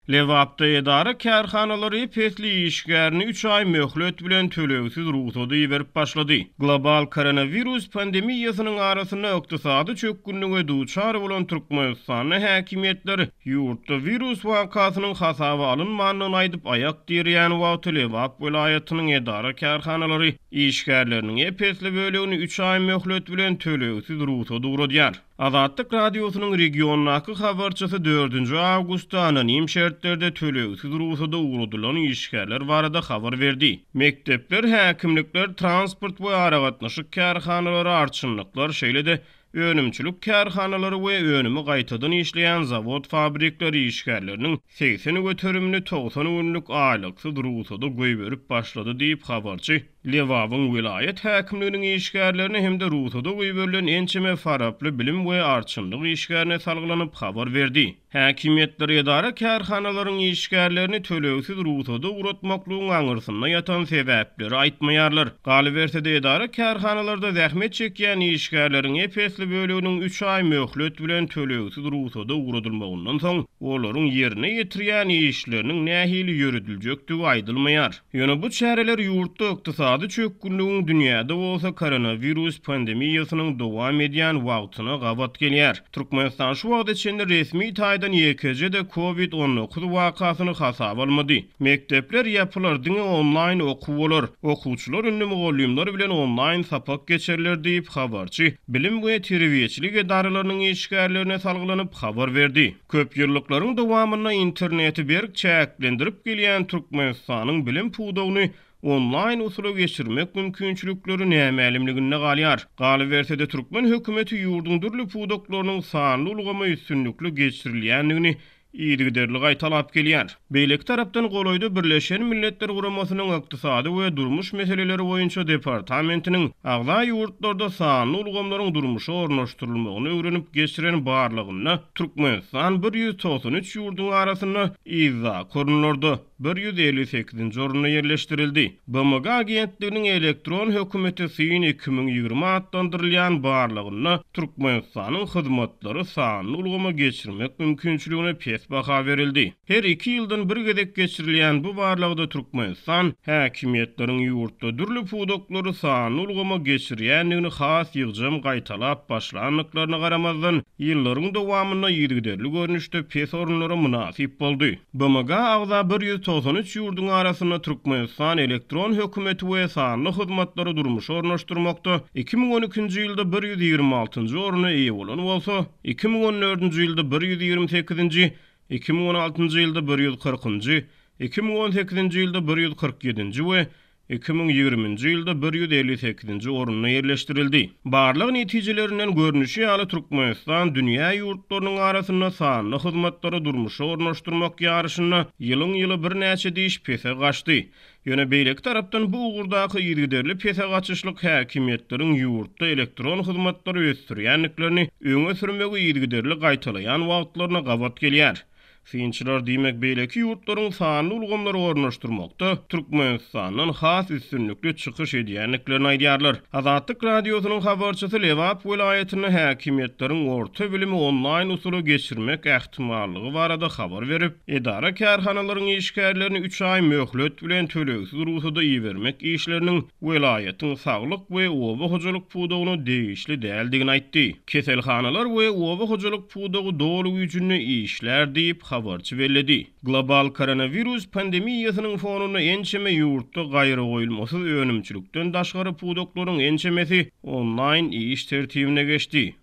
Lewapda edara kärhanalary pesli işgärini 3 ay möhlet bilen tölegsiz ruhsady berip başlady. Global koronavirus pandemiýasynyň arasynda ykdysady çökgünlüge duçar bolan Türkmenistanyň häkimetleri ýurtda virus wakasynyň hasaby alynmandygyny aýdyp aýak dirýän wagty Lewap welaýatynyň edara kärhanalary işgärleriniň epesli bölegini 3 ay möhlet bilen tölegsiz ruhsady uradýar. Azatlyk radiosynyň regionaky habarçysy 4 awgustda anonim şertlerde tölegsiz ruhsada uğradylan işgärler barada habar berdi. Mektepler, häkimlikler, transport we ara gatnaşyk kärhanalary arçynlyklar şeýle-de önümçülük kärhanalary we önümi gaýtadan işleýän zawod, fabrikler işgärleriniň 80 götürümli 90 günlük aýlyksyz ruhsada goýberip başlady diýip habarçy Lewabyň vilayet häkimliginiň işgärlerini hem de ruhsada goýberilen ençeme faraply bilim we arçynlyk işgärine salgylanyp habar berdi. Häkimetler edara kärhanalaryň işgärlerini tölegsiz ruhsada uratmaklygyň aňyrsyna ýatan sebäpleri aýtmaýarlar. Galy berse-de edara kärhanalarda zähmet çekýän işgärleriň epesli böleginiň 3 ay möhlet bilen tölegsiz ruhsada uradylmagyndan soň olaryň ýerine ýetirýän işleriniň nähili ýürüdiljekdigi aýdylmaýar. Ýöne bu çäreler ýurtda ykdysady çökgünlügiň dünýäde bolsa koronavirus pandemiýasynyň dowam edýän wagtyna gabat gelýär. Türkmenistan şu wagtda içinde resmi taýdan YKJ-de COVID-19 wakasyny hasaba almady. Mektepler ýapylardyň online okuw bolar. Okuwçylar ünlü mugallimler bilen online sapak geçerler diýip habarçy bilim we terbiýeçilik edaralarynyň işgärlerine salgylanyp habar berdi. Köp ýyllyklaryň dowamyna interneti berk çäklendirip gelýän Türkmenistanyň bilim puwdagyny online usula geçirmek mümkinçilikleri nämälimligine galýar. Galy berse-de Türkmen hökümeti ýurduň dürli puwdaklarynyň sanly ulgama üstünlükli geçirilýändigini ýygyderli gaýtalap gelýär. Beýlek tarapdan golaýdy Birleşen Milletler Guramasynyň ykdysady we durmuş meseleleri boýunça departamentiniň agza ýurtlarda sanly ulgamlaryň durmuşy ornaşdyrylmagyny öwrenip geçiren barlygyna Türkmenistan 193 ýurduň arasyna iza konularda 158-nji oruna ýerleşdirildi. BMG agentliginiň elektron hökümeti syn 2020 adlandyrylýan barlygyna Türkmenistanyň hyzmatlary sanly ulgama geçirmek mümkinçiligine pes baha verildi. Her 2 ýyldan bir gezek geçirilýän bu barlygda Türkmenistan häkimetleriň ýurtda dürli puwdaklary sanly ulgama geçirýändigini has ýygjam gaýtalap başlanlyklaryna garamazdan ýyllaryň dowamyna ýygyderli görnüşde pes orunlara munasip boldy. BMG agza 193 ýurduň arasyna Türkmenistan elektron hökümeti we sanly hyzmatlary durmuş ornaşdyrmakda 2012-nji ýylda 126-njy oruny eýe bolan bolsa, 2014-nji ýylda 128-nji, 2016-njy ýylda 140-njy, 2018-nji ýylda 147-nji we 2020-nji ýylda 158-nji orunyna ýerleşdirildi. Barlyk netijelerinden görnüşi ýaly Türkmenistan dünýä ýurtlarynyň arasynda sanly hyzmatlary durmuşy ornaşdyrmak ýaryşyna ýylyň-ýyly bir näçe diş pese gaçdy. Ýöne beýlek tarapdan bu ugurdaky ýygyderli pese gaçyşlyk häkimetleriň ýurtda elektron hyzmatlary ösdürýänliklerini öňe sürmegi ýygyderli gaýtalaýan wagtlaryna gabat gelýär. Finçiler diýmek beýleki ýurtlaryň sanly ulgamlary ornaşdyrmakda Türkmenistanyň has üstünlükli çykyş edýänliklerini aýdýarlar. Azatlyk radiosynyň habarçysy Lewap welaýatynyň häkimetleriň orta bilimi online usula geçirmek ähtimallygy barada habar berip, edara kärhanalaryň işgärlerini 3 ay möhlet bilen tölegsiz ruhsada ýermek işleriniň welaýatyň saglyk we oba hojalyk puwdagyny değişli däldigini aýtdy. Keselhanalar we oba hojalyk puwdagy dolu güýjüne işler diýip habarçy bellädi. Global koronavirus pandemiýasynyň fonuna ençeme ýurtda gaýry goýulmasy önümçülükden daşgary puwdaklaryň ençemesi online iş tertibine geçdi.